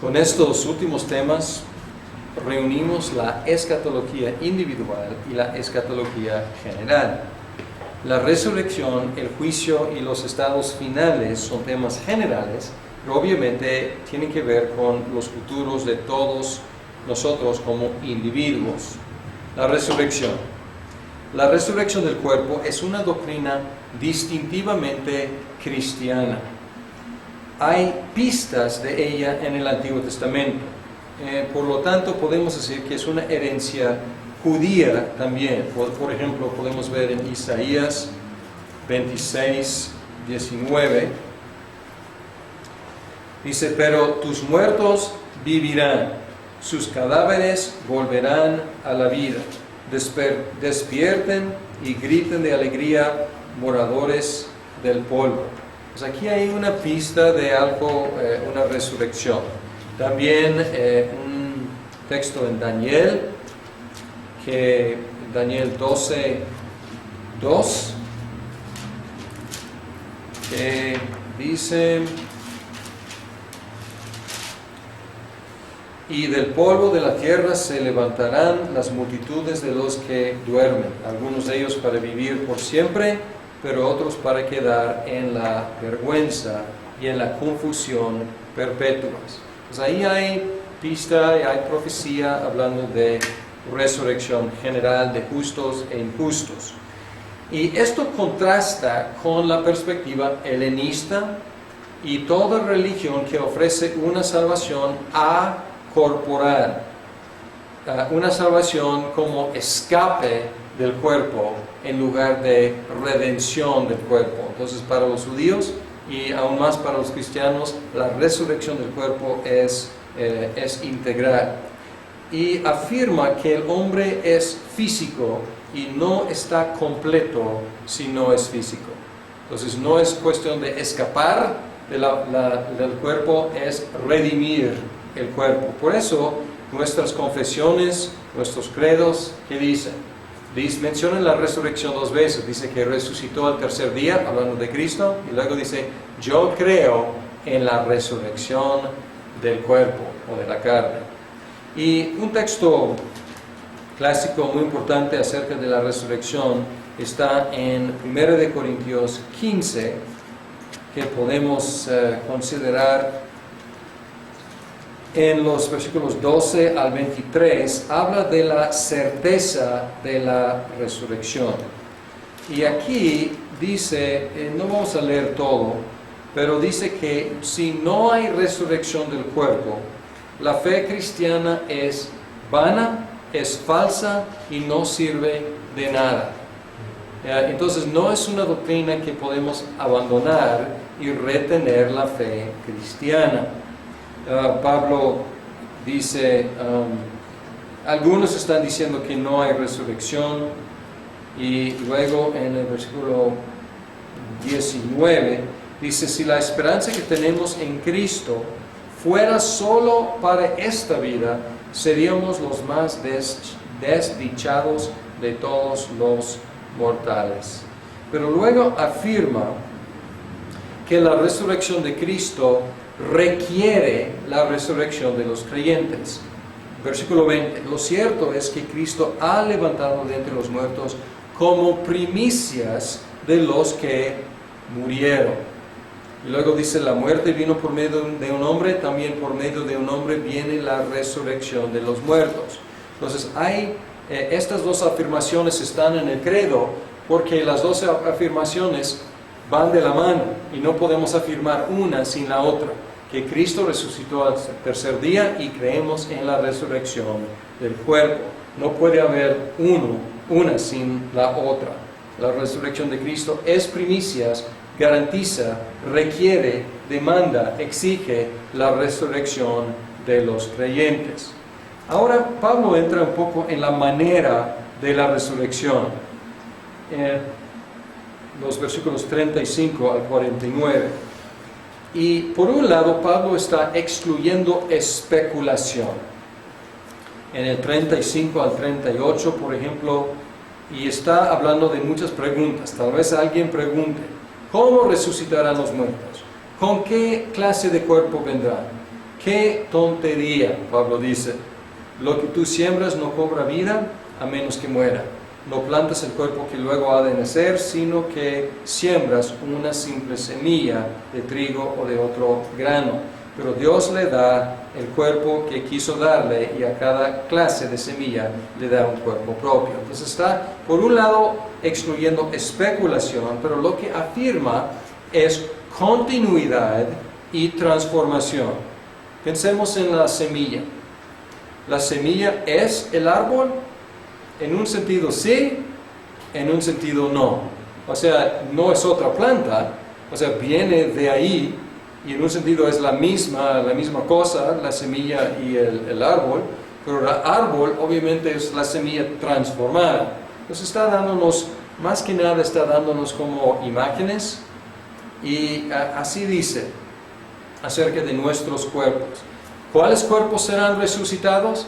Con estos últimos temas reunimos la escatología individual y la escatología general. La resurrección, el juicio y los estados finales son temas generales, pero obviamente tienen que ver con los futuros de todos nosotros como individuos. La resurrección. La resurrección del cuerpo es una doctrina distintivamente cristiana. Hay pistas de ella en el Antiguo Testamento. Por lo tanto, podemos decir que es una herencia judía también. Por ejemplo, podemos ver en Isaías 26, 19. Dice, pero tus muertos vivirán, sus cadáveres volverán a la vida. Despierten y griten de alegría, moradores del polvo. Pues aquí hay una pista de algo, una resurrección. También un texto en Daniel, Daniel 12, 2, que dice, y del polvo de la tierra se levantarán las multitudes de los que duermen, algunos de ellos para vivir por siempre, pero otros para quedar en la vergüenza y en la confusión perpetuas. Pues ahí hay pista y hay profecía hablando de resurrección general de justos e injustos. Y esto contrasta con la perspectiva helenista y toda religión que ofrece una salvación acorporal, una salvación como escape del cuerpo en lugar de redención del cuerpo. Entonces, para los judíos y aún más para los cristianos, la resurrección del cuerpo es integral. Y afirma que el hombre es físico y no está completo si no es físico. Entonces, no es cuestión de escapar del cuerpo, es redimir el cuerpo. Por eso, nuestras confesiones, nuestros credos, ¿qué dicen? Mencionan la resurrección dos veces. Dice que resucitó al tercer día, hablando de Cristo, y luego dice, yo creo en la resurrección del cuerpo o de la carne. Y un texto clásico muy importante acerca de la resurrección está en 1 Corintios 15, que podemos considerar en los versículos 12 al 23, habla de la certeza de la resurrección. Y aquí dice, no vamos a leer todo, pero dice que si no hay resurrección del cuerpo, la fe cristiana es vana, es falsa y no sirve de nada. Entonces no es una doctrina que podemos abandonar y retener la fe cristiana. Pablo dice, algunos están diciendo que no hay resurrección, y luego en el versículo 19 dice, si la esperanza que tenemos en Cristo fuera solo para esta vida, seríamos los más desdichados de todos los mortales. Pero luego afirma que la resurrección de Cristo requiere la resurrección de los creyentes. Versículo 20, lo cierto es que Cristo ha levantado de entre los muertos como primicias de los que murieron. Y luego dice, la muerte vino por medio de un hombre, también por medio de un hombre viene la resurrección de los muertos. Entonces estas dos afirmaciones están en el credo, porque las dos afirmaciones van de la mano y no podemos afirmar una sin la otra. Que Cristo resucitó al tercer día y creemos en la resurrección del cuerpo. No puede haber una sin la otra. La resurrección de Cristo es primicias, garantiza, requiere, demanda, exige la resurrección de los creyentes. Ahora Pablo entra un poco en la manera de la resurrección. Los versículos 35 al 49. Y por un lado, Pablo está excluyendo especulación. En el 35 al 38, por ejemplo, y está hablando de muchas preguntas. Tal vez alguien pregunte, ¿cómo resucitarán los muertos? ¿Con qué clase de cuerpo vendrán? qué tontería, Pablo dice. Lo que tú siembras no cobra vida a menos que muera. No plantas el cuerpo que luego ha de nacer, sino que siembras una simple semilla de trigo o de otro grano. Pero Dios le da el cuerpo que quiso darle, y a cada clase de semilla le da un cuerpo propio. Entonces está, por un lado, excluyendo especulación, pero lo que afirma es continuidad y transformación. Pensemos en la semilla. La semilla es el árbol. En un sentido sí, en un sentido no. O sea, no es otra planta, o sea, viene de ahí, y en un sentido es la misma cosa, la semilla y el árbol, pero el árbol obviamente es la semilla transformada. Entonces está dándonos, más que nada está dándonos como imágenes, y así dice acerca de nuestros cuerpos. ¿Cuáles cuerpos serán resucitados?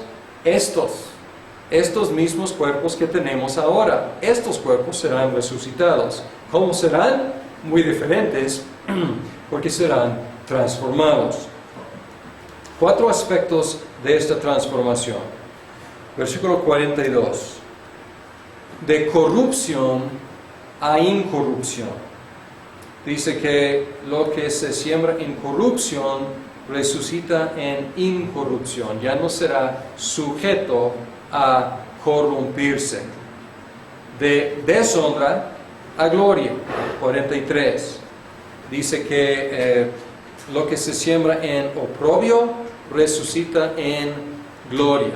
Estos mismos cuerpos que tenemos ahora. Estos cuerpos serán resucitados. ¿Cómo serán? Muy diferentes, porque serán transformados. 4 aspectos de esta transformación. Versículo 42. De corrupción a incorrupción. Dice que lo que se siembra en corrupción resucita en incorrupción. Ya no será sujeto a corrompirse. De deshonra a gloria. 43. Dice que lo que se siembra en oprobio resucita en gloria.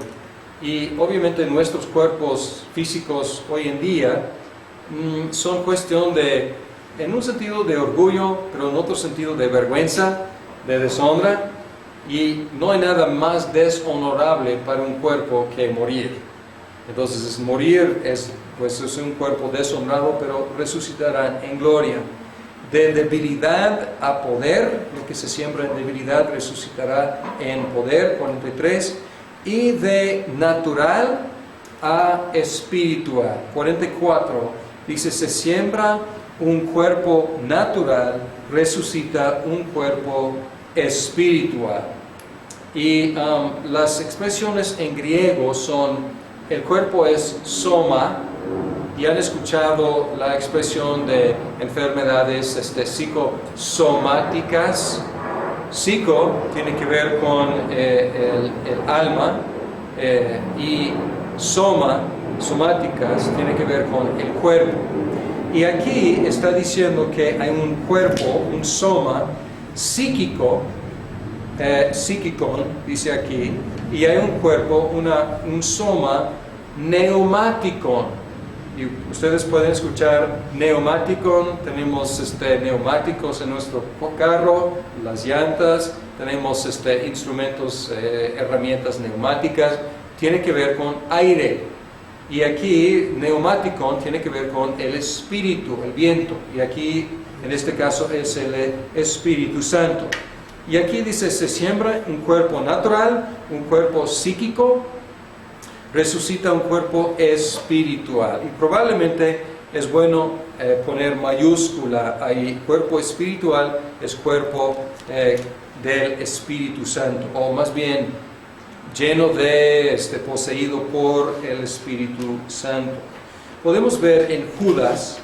Y obviamente nuestros cuerpos físicos hoy en día son cuestión de, en un sentido de orgullo, pero en otro sentido de vergüenza, de deshonra. Y no hay nada más deshonorable para un cuerpo que morir. Entonces morir es un cuerpo deshonrado, pero resucitarán en gloria. De debilidad a poder, lo que se siembra en debilidad resucitará en poder. 43. Y de natural a espiritual. 44. Dice, se siembra un cuerpo natural, resucita un cuerpo espiritual. Y las expresiones en griego son, el cuerpo es soma, y han escuchado la expresión de enfermedades psicosomáticas. Psico tiene que ver con el alma, y somáticas tiene que ver con el cuerpo. Y aquí está diciendo que hay un cuerpo, un soma psíquico, psíquicon, dice aquí, y hay un cuerpo, un soma neumáticon. Y ustedes pueden escuchar neumáticon, tenemos neumáticos en nuestro carro, las llantas, tenemos instrumentos, herramientas neumáticas, tiene que ver con aire. Y aquí neumáticon tiene que ver con el espíritu, el viento, y aquí en este caso es el Espíritu Santo. Y aquí dice, se siembra un cuerpo natural, un cuerpo psíquico, resucita un cuerpo espiritual. Y probablemente es bueno poner mayúscula ahí. Cuerpo espiritual es cuerpo del Espíritu Santo, o más bien lleno de, poseído por el Espíritu Santo. Podemos ver en Judas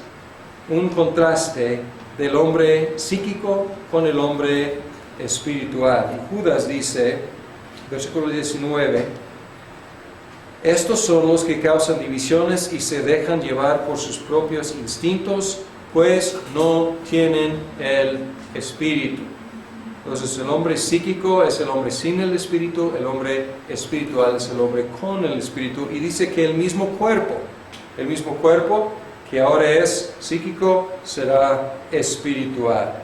un contraste del hombre psíquico con el hombre espiritual. Y Judas dice, versículo 19, estos son los que causan divisiones y se dejan llevar por sus propios instintos, pues no tienen el Espíritu. Entonces el hombre psíquico es el hombre sin el Espíritu, el hombre espiritual es el hombre con el Espíritu. Y dice que el mismo cuerpo que ahora es psíquico, será espiritual.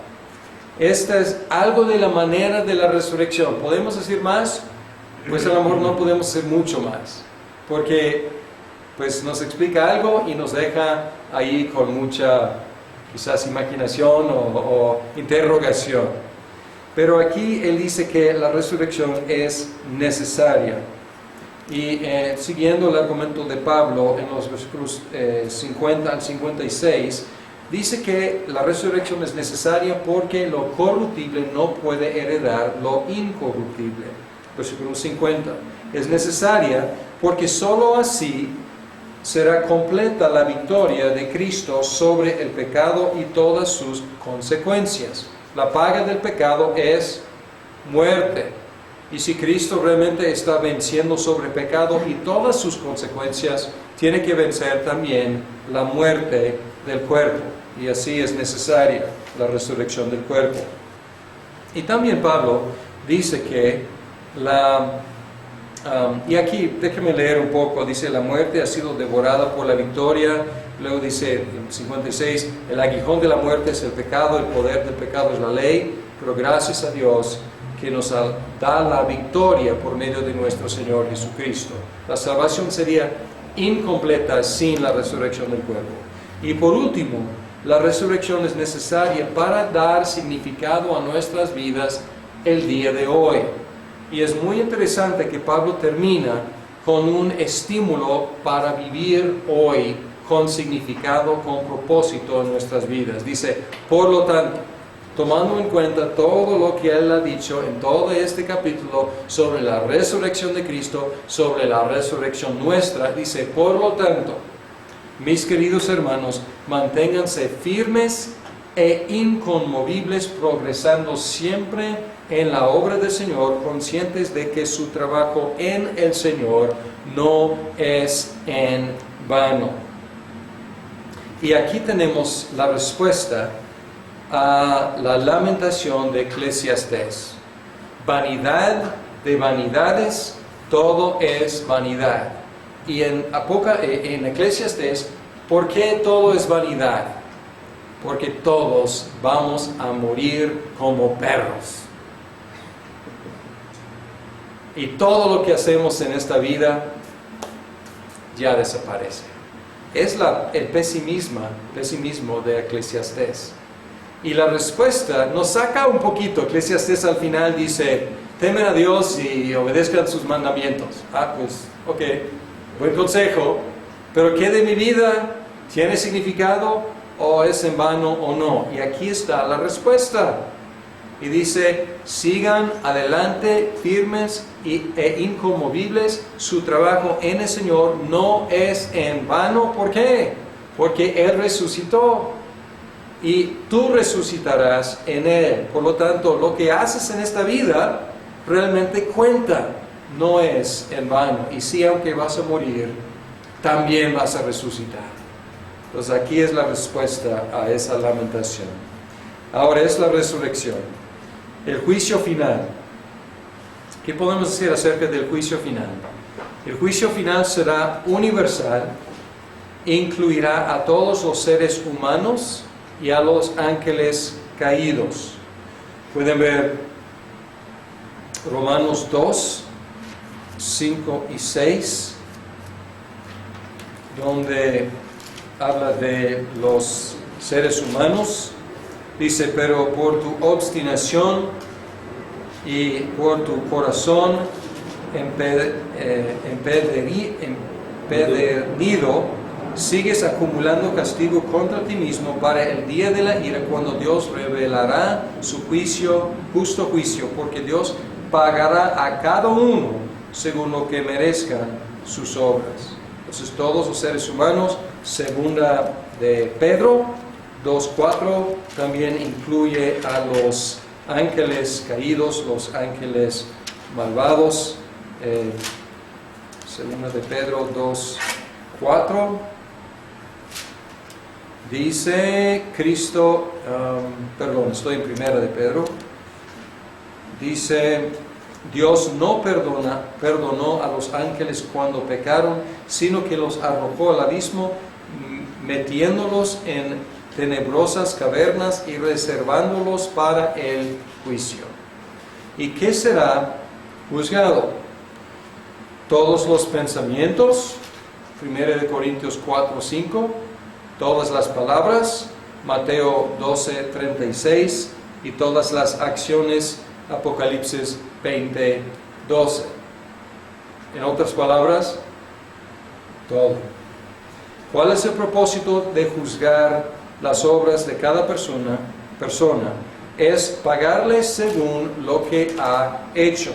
Esta es algo de la manera de la resurrección. ¿Podemos decir más? Pues a lo mejor no podemos decir mucho más, porque pues nos explica algo y nos deja ahí con mucha quizás imaginación o interrogación. Pero aquí él dice que la resurrección es necesaria. Y siguiendo el argumento de Pablo en los versículos 50 al 56, dice que la resurrección es necesaria porque lo corruptible no puede heredar lo incorruptible. Versículo 50. Es necesaria porque sólo así será completa la victoria de Cristo sobre el pecado y todas sus consecuencias. La paga del pecado es muerte. Y si Cristo realmente está venciendo sobre el pecado y todas sus consecuencias, tiene que vencer también la muerte del cuerpo. Y así es necesaria la resurrección del cuerpo. Y también Pablo dice que y aquí déjeme leer un poco, dice: la muerte ha sido devorada por la victoria. Luego dice en 56, el aguijón de la muerte es el pecado, el poder del pecado es la ley, pero gracias a Dios que nos da la victoria por medio de nuestro Señor Jesucristo. La salvación sería incompleta sin la resurrección del cuerpo. Y por último, la resurrección es necesaria para dar significado a nuestras vidas el día de hoy. Y es muy interesante que Pablo termina con un estímulo para vivir hoy con significado, con propósito en nuestras vidas. Dice: por lo tanto, tomando en cuenta todo lo que él ha dicho en todo este capítulo sobre la resurrección de Cristo, sobre la resurrección nuestra, dice: por lo tanto, mis queridos hermanos, manténganse firmes e inconmovibles, progresando siempre en la obra del Señor, conscientes de que su trabajo en el Señor no es en vano. Y aquí tenemos la respuesta a la lamentación de Eclesiastés. Vanidad de vanidades, todo es vanidad. Y en Eclesiastés, ¿por qué todo es vanidad? Porque todos vamos a morir como perros. Y todo lo que hacemos en esta vida ya desaparece. Es el pesimismo de Eclesiastés. Y la respuesta nos saca un poquito. Eclesiastés al final dice: temen a Dios y obedezcan sus mandamientos. Pues, ok, buen consejo. Pero ¿qué de mi vida? ¿Tiene significado o es en vano o no? Y aquí está la respuesta. Y dice: sigan adelante firmes e inconmovibles. Su trabajo en el Señor no es en vano. ¿Por qué? Porque Él resucitó y tú resucitarás en Él. Por lo tanto, lo que haces en esta vida realmente cuenta, no es en vano. Y si aunque vas a morir, también vas a resucitar. Entonces aquí es la respuesta a esa lamentación. Ahora es la resurrección. El juicio final. ¿Qué podemos decir acerca del juicio final? El juicio final será universal, incluirá a todos los seres humanos y a los ángeles caídos. Pueden ver Romanos 2, 5 y 6, donde habla de los seres humanos. Dice: pero por tu obstinación y por tu corazón empedernido, sigues acumulando castigo contra ti mismo para el día de la ira, cuando Dios revelará su justo juicio, porque Dios pagará a cada uno según lo que merezcan sus obras. Entonces todos los seres humanos, segunda de Pedro 2:4, también incluye a los ángeles caídos, los ángeles malvados. Segunda de Pedro 2:4 dice Cristo, estoy en primera de Pedro. Dice: Dios no perdonó a los ángeles cuando pecaron, sino que los arrojó al abismo, metiéndolos en tenebrosas cavernas y reservándolos para el juicio. ¿Y qué será juzgado? Todos los pensamientos, 1 Corintios 4:5, todas las palabras, Mateo 12:36, y todas las acciones, Apocalipsis 20:12. En otras palabras, todo. ¿Cuál es el propósito de juzgar las obras de cada persona, es pagarle según lo que ha hecho,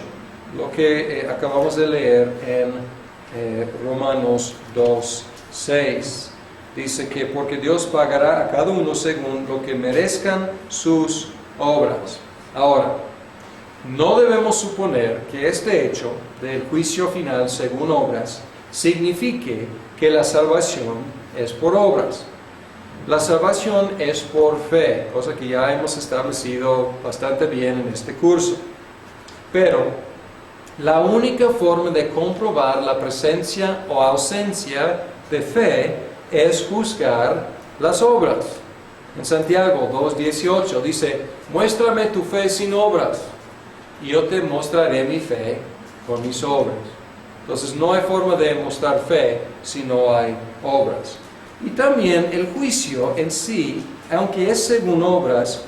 lo que acabamos de leer en Romanos 2:6. Dice que porque Dios pagará a cada uno según lo que merezcan sus obras. Ahora, no debemos suponer que este hecho del juicio final según obras signifique que la salvación es por obras. La salvación es por fe, cosa que ya hemos establecido bastante bien en este curso. Pero la única forma de comprobar la presencia o ausencia de fe es juzgar las obras. En Santiago 2:18 dice, muéstrame tu fe sin obras, y yo te mostraré mi fe con mis obras. Entonces no hay forma de mostrar fe si no hay obras. Y también el juicio en sí, aunque es según obras,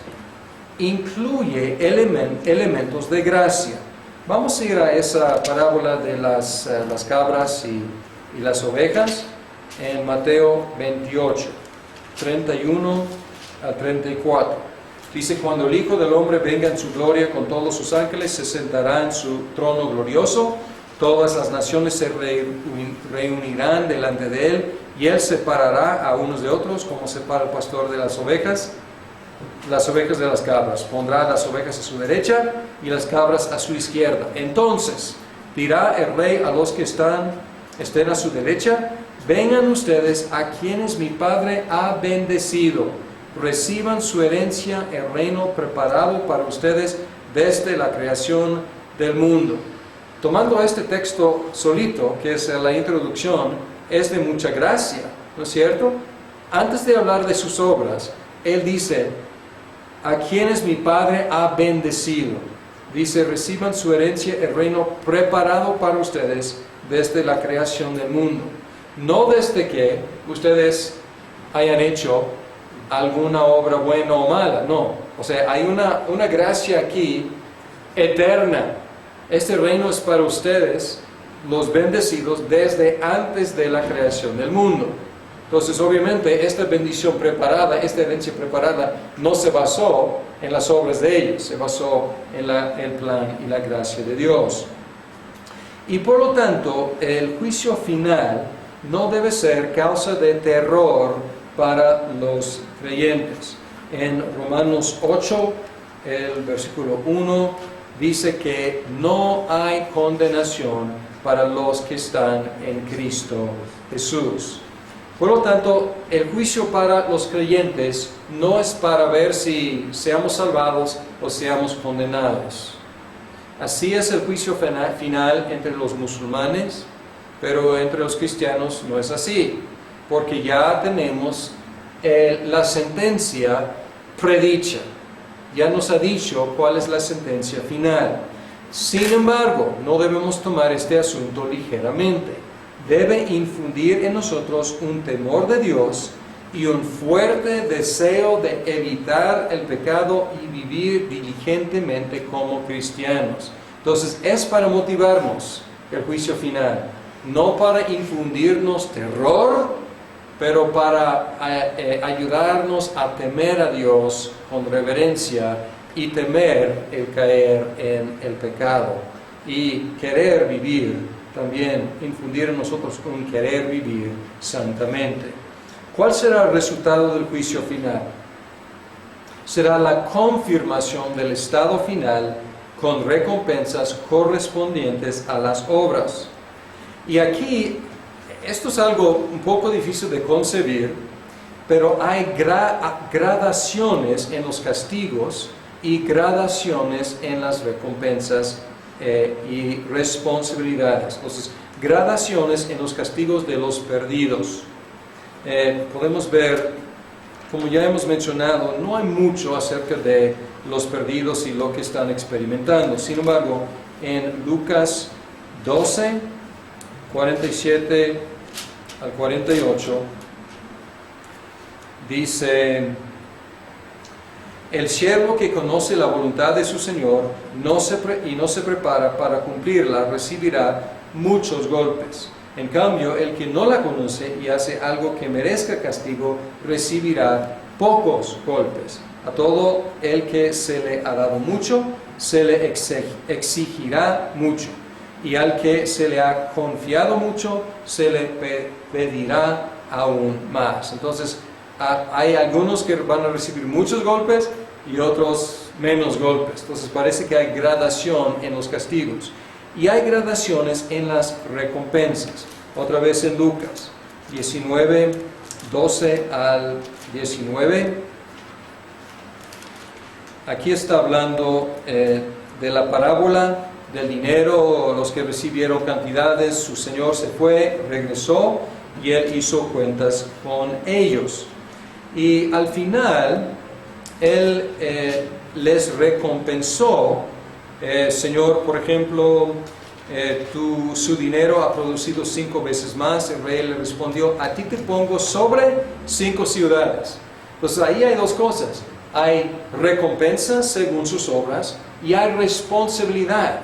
incluye elementos de gracia. Vamos a ir a esa parábola de las cabras y las ovejas en Mateo 28, 31 al 34. Dice, cuando el Hijo del Hombre venga en su gloria con todos sus ángeles, se sentará en su trono glorioso. Todas las naciones se reunirán delante de él, y él separará a unos de otros, como separa el pastor de las ovejas de las cabras. Pondrá las ovejas a su derecha y las cabras a su izquierda. Entonces dirá el rey a los que estén a su derecha, vengan ustedes a quienes mi Padre ha bendecido, reciban su herencia, el reino preparado para ustedes desde la creación del mundo. Tomando este texto solito, que es la introducción, es de mucha gracia, ¿no es cierto? Antes de hablar de sus obras, él dice, a quienes mi Padre ha bendecido. Dice, reciban su herencia, el reino preparado para ustedes desde la creación del mundo. No desde que ustedes hayan hecho alguna obra buena o mala, no. O sea, hay una gracia aquí eterna. Este reino es para ustedes, los bendecidos, desde antes de la creación del mundo. Entonces, obviamente, esta bendición preparada, esta herencia preparada, no se basó en las obras de ellos, se basó en el plan y la gracia de Dios. Y por lo tanto, el juicio final no debe ser causa de terror para los creyentes. En Romanos 8, el versículo 1, dice que no hay condenación para los que están en Cristo Jesús. Por lo tanto, el juicio para los creyentes no es para ver si seamos salvados o seamos condenados. Así es el juicio final entre los musulmanes, pero entre los cristianos no es así, porque ya tenemos la sentencia predicha. Ya nos ha dicho cuál es la sentencia final. Sin embargo, no debemos tomar este asunto ligeramente. Debe infundir en nosotros un temor de Dios y un fuerte deseo de evitar el pecado y vivir diligentemente como cristianos. Entonces, es para motivarnos el juicio final, no para infundirnos terror, pero para ayudarnos a temer a Dios con reverencia y temer el caer en el pecado y querer vivir, también infundir en nosotros un querer vivir santamente. ¿Cuál será el resultado del juicio final? Será la confirmación del estado final con recompensas correspondientes a las obras. Y aquí, esto es algo un poco difícil de concebir, pero hay gradaciones en los castigos y gradaciones en las recompensas y responsabilidades. Entonces, gradaciones en los castigos de los perdidos. Podemos ver, como ya hemos mencionado, no hay mucho acerca de los perdidos y lo que están experimentando. Sin embargo, en Lucas 12, 47 al 48, dice: el siervo que conoce la voluntad de su Señor y no se prepara para cumplirla recibirá muchos golpes. En cambio, el que no la conoce y hace algo que merezca castigo recibirá pocos golpes. A todo el que se le ha dado mucho, se le exigirá mucho. Y al que se le ha confiado mucho, se le pedirá aún más. Entonces, hay algunos que van a recibir muchos golpes y otros menos golpes. Entonces, parece que hay gradación en los castigos. Y hay gradaciones en las recompensas. Otra vez en Lucas 19, 12 al 19. Aquí está hablando de la parábola del dinero, los que recibieron cantidades, su señor se fue, regresó y él hizo cuentas con ellos. Y al final, él les recompensó. Señor, por ejemplo, su dinero ha producido 5 veces más. El rey le respondió, a ti te pongo sobre 5 ciudades. Entonces ahí hay dos cosas. Hay recompensa según sus obras y hay responsabilidad.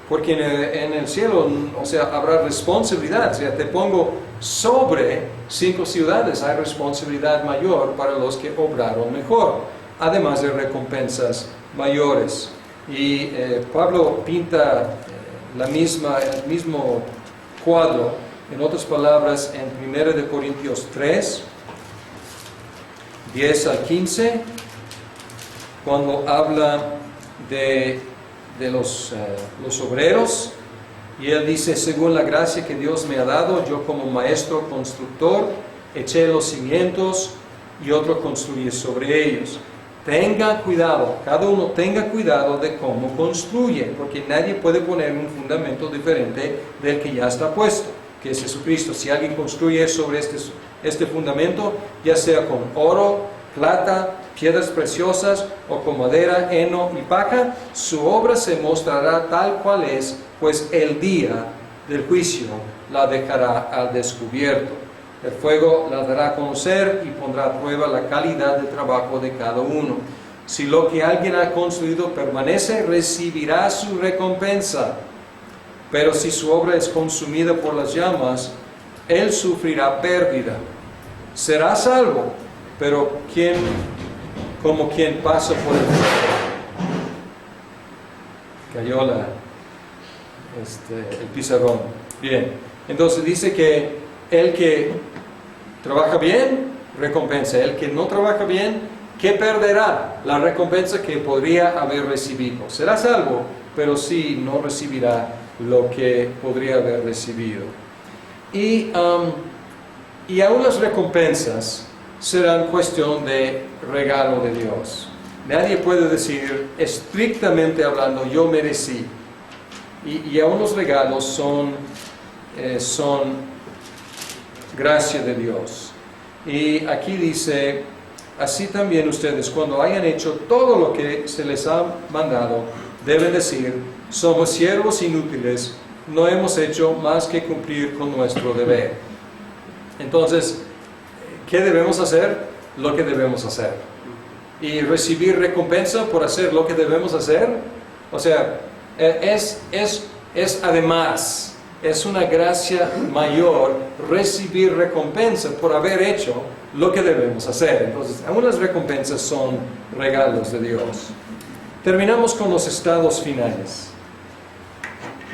Porque en el cielo, o sea, habrá responsabilidad. O sea, te pongo sobre 5 ciudades. Hay responsabilidad mayor para los que obraron mejor. Además de recompensas mayores. Y Pablo pinta el mismo cuadro, en otras palabras, en 1 Corintios 3, 10 al 15, cuando habla de los obreros, y él dice, según la gracia que Dios me ha dado, yo como maestro constructor, eché los cimientos y otro construye sobre ellos. Tenga cuidado, cada uno tenga cuidado de cómo construye, porque nadie puede poner un fundamento diferente del que ya está puesto, que es Jesucristo. Si alguien construye sobre este fundamento, ya sea con oro, plata, piedras preciosas o con madera, heno y paja, su obra se mostrará tal cual es, pues el día del juicio la dejará al descubierto. El fuego la dará a conocer y pondrá a prueba la calidad de trabajo de cada uno. Si lo que alguien ha construido permanece, recibirá su recompensa. Pero si su obra es consumida por las llamas, él sufrirá pérdida. Será salvo, pero como quien pasa por el fuego. Cayó el pizarrón. Bien, entonces dice que el que trabaja bien, recompensa. El que no trabaja bien, ¿qué perderá? La recompensa que podría haber recibido. Será salvo, pero sí no recibirá lo que podría haber recibido. Y aún las recompensas serán cuestión de regalo de Dios. Nadie puede decir, estrictamente hablando, yo merecí. Y aún los regalos son gracia de Dios. Y aquí dice, así también ustedes, cuando hayan hecho todo lo que se les ha mandado, deben decir, somos siervos inútiles, no hemos hecho más que cumplir con nuestro deber. Entonces, ¿qué debemos hacer? Lo que debemos hacer. Y recibir recompensa por hacer lo que debemos hacer, o sea, es además, es una gracia mayor recibir recompensa por haber hecho lo que debemos hacer. Entonces, algunas recompensas son regalos de Dios. Terminamos con los estados finales.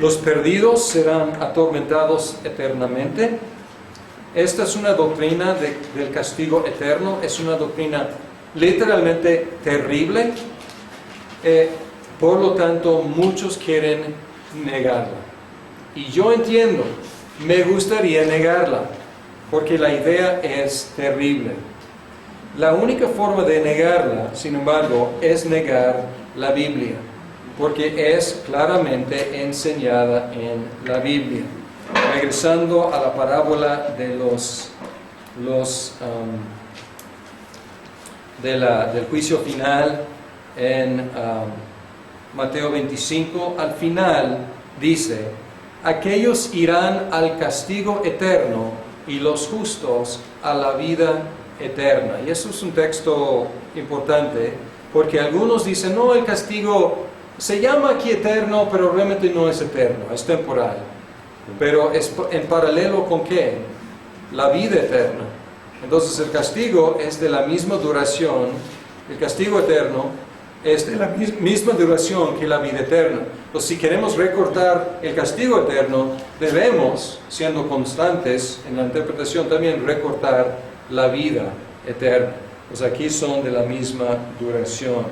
Los perdidos serán atormentados eternamente. Esta es una doctrina del castigo eterno, es una doctrina literalmente terrible. Por lo tanto, muchos quieren negarla. Y yo entiendo, me gustaría negarla, porque la idea es terrible. La única forma de negarla, sin embargo, es negar la Biblia, porque es claramente enseñada en la Biblia. Regresando a la parábola de del juicio final en Mateo 25, al final dice, aquellos irán al castigo eterno y los justos a la vida eterna. Y eso es un texto importante, porque algunos dicen, no, el castigo se llama aquí eterno, pero realmente no es eterno, es temporal. Pero es en paralelo con ¿qué? La vida eterna. Entonces el castigo es de la misma duración, el castigo eterno es de la misma duración que la vida eterna. Entonces, si queremos recortar el castigo eterno, debemos, siendo constantes en la interpretación, también recortar la vida eterna. Pues aquí son de la misma duración.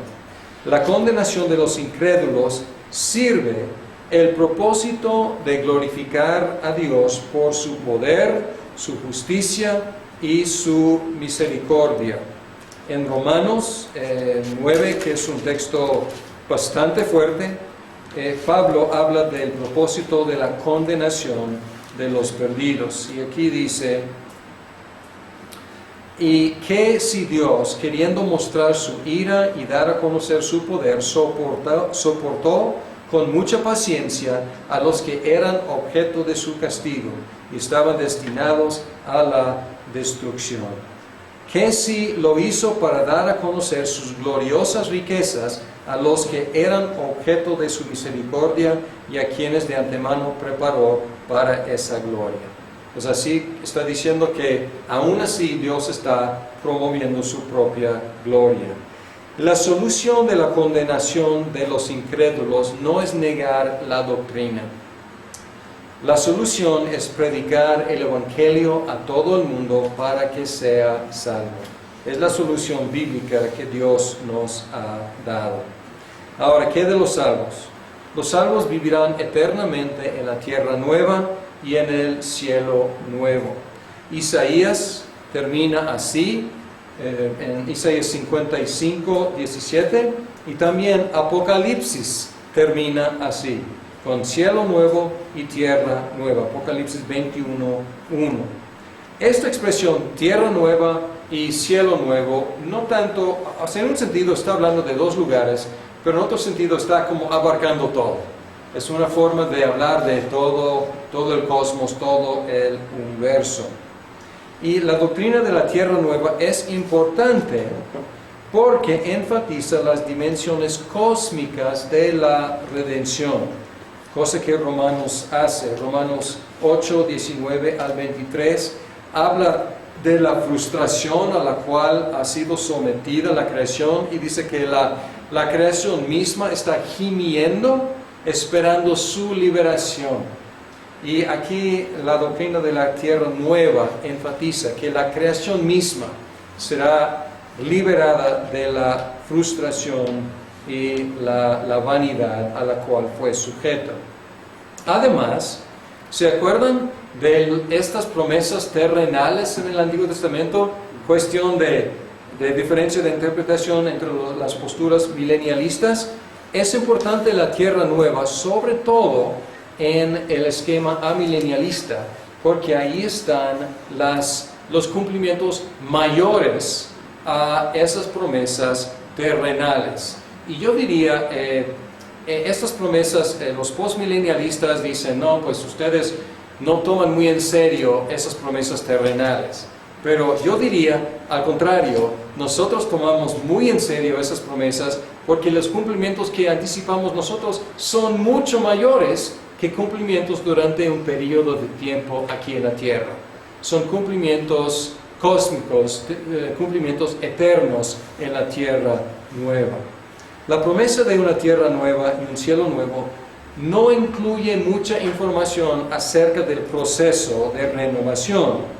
La condenación de los incrédulos sirve el propósito de glorificar a Dios por su poder, su justicia y su misericordia. En Romanos 9, que es un texto bastante fuerte, Pablo habla del propósito de la condenación de los perdidos. Y aquí dice: y que si Dios, queriendo mostrar su ira y dar a conocer su poder, soportó con mucha paciencia a los que eran objeto de su castigo y estaban destinados a la destrucción. Que si lo hizo para dar a conocer sus gloriosas riquezas a los que eran objeto de su misericordia y a quienes de antemano preparó para esa gloria. Pues así está diciendo que aún así Dios está promoviendo su propia gloria. La solución de la condenación de los incrédulos no es negar la doctrina. La solución es predicar el Evangelio a todo el mundo para que sea salvo. Es la solución bíblica que Dios nos ha dado. Ahora, ¿qué de los salvos? Los salvos vivirán eternamente en la tierra nueva y en el cielo nuevo. Isaías termina así, en Isaías 55, 17, y también Apocalipsis termina así, con cielo nuevo y tierra nueva. Apocalipsis 21, 1. Esta expresión, tierra nueva y cielo nuevo, no tanto, o sea, en un sentido está hablando de dos lugares, pero en otro sentido está como abarcando todo. Es una forma de hablar de todo el cosmos, todo el universo. Y la doctrina de la tierra nueva es importante porque enfatiza las dimensiones cósmicas de la redención, cosa que Romanos hace. Romanos 8, 19 al 23 habla de la frustración a la cual ha sido sometida la creación y dice que la creación misma está gimiendo, esperando su liberación. Y aquí la doctrina de la tierra nueva enfatiza que la creación misma será liberada de la frustración y la vanidad a la cual fue sujeta. Además, ¿se acuerdan de estas promesas terrenales en el Antiguo Testamento? Cuestión de diferencia de interpretación entre las posturas milenialistas. Es importante la tierra nueva, sobre todo en el esquema amilenialista, porque ahí están los cumplimientos mayores a esas promesas terrenales. Y yo diría, estas promesas, los postmilenialistas dicen, no, pues ustedes no toman muy en serio esas promesas terrenales. Pero yo diría, al contrario, nosotros tomamos muy en serio esas promesas porque los cumplimientos que anticipamos nosotros son mucho mayores que cumplimientos durante un periodo de tiempo aquí en la tierra. Son cumplimientos cósmicos, cumplimientos eternos en la tierra nueva. La promesa de una tierra nueva y un cielo nuevo no incluye mucha información acerca del proceso de renovación,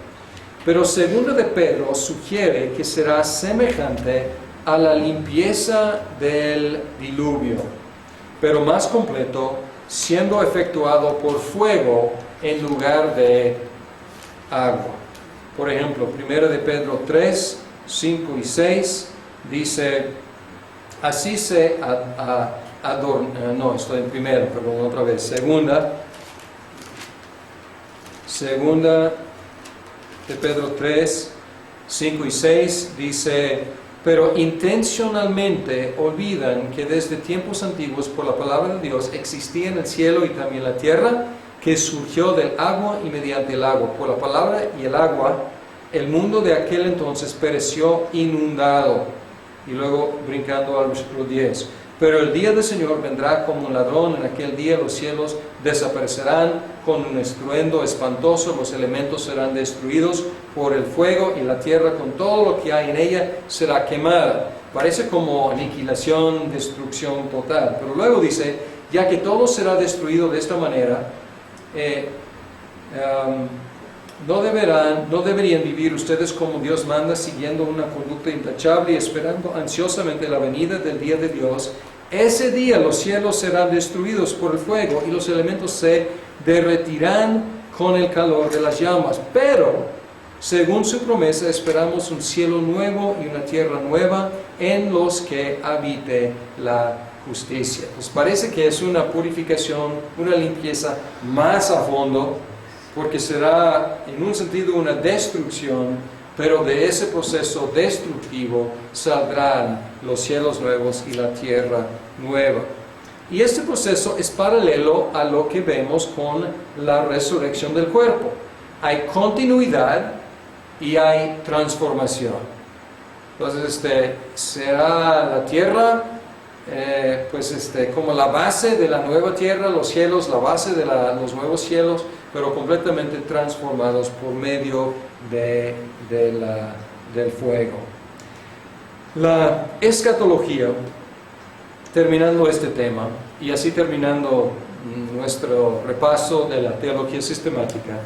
pero segundo de Pedro sugiere que será semejante a la limpieza del diluvio, pero más completo, siendo efectuado por fuego en lugar de agua. Por ejemplo, 1 de Pedro 3, 5 y 6 dice, así se no, estoy en primero, perdón, otra vez, segunda de Pedro 3, 5 y 6 dice, pero intencionalmente olvidan que desde tiempos antiguos por la palabra de Dios existía en el cielo y también la tierra, que surgió del agua y mediante el agua. Por la palabra y el agua, el mundo de aquel entonces pereció inundado. Y luego brincando al versículo 10. Pero el día del Señor vendrá como un ladrón, en aquel día los cielos desaparecerán con un estruendo espantoso, los elementos serán destruidos por el fuego y la tierra con todo lo que hay en ella será quemada. Parece como aniquilación, destrucción total. Pero luego dice, ya que todo será destruido de esta manera, no deberían vivir ustedes como Dios manda, siguiendo una conducta intachable y esperando ansiosamente la venida del día de Dios. Ese día los cielos serán destruidos por el fuego y los elementos se derretirán con el calor de las llamas. Pero, según su promesa, esperamos un cielo nuevo y una tierra nueva en los que habite la justicia. Pues parece que es una purificación, una limpieza más a fondo, porque será en un sentido una destrucción, pero de ese proceso destructivo saldrán los cielos nuevos y la tierra nueva. Y este proceso es paralelo a lo que vemos con la resurrección del cuerpo. Hay continuidad y hay transformación. Entonces, será la tierra, como la base de la nueva tierra, los cielos, la base de los nuevos cielos, pero completamente transformados por medio del fuego. La escatología, terminando este tema, y así terminando nuestro repaso de la teología sistemática,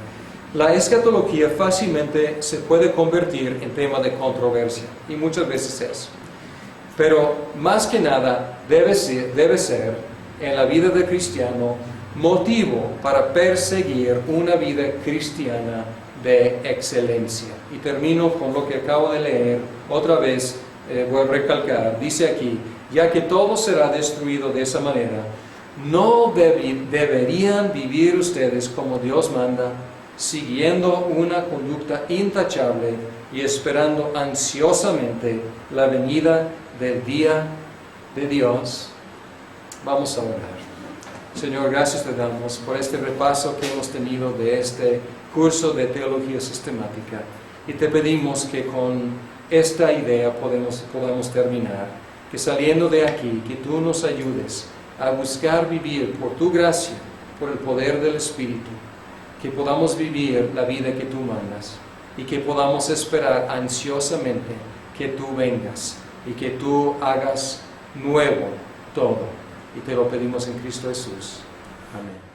la escatología fácilmente se puede convertir en tema de controversia, y muchas veces es. Pero más que nada debe ser en la vida del cristiano motivo para perseguir una vida cristiana de excelencia. Y termino con lo que acabo de leer, otra vez voy a recalcar, dice aquí, ya que todo será destruido de esa manera, no deberían vivir ustedes como Dios manda, siguiendo una conducta intachable y esperando ansiosamente la venida del día de Dios. Vamos a orar. Señor, gracias te damos por este repaso que hemos tenido de este curso de teología sistemática, y te pedimos que con esta idea podamos terminar, que saliendo de aquí, que tú nos ayudes a buscar vivir por tu gracia, por el poder del Espíritu, que podamos vivir la vida que tú mandas y que podamos esperar ansiosamente que tú vengas y que tú hagas nuevo todo. Y te lo pedimos en Cristo Jesús. Amén.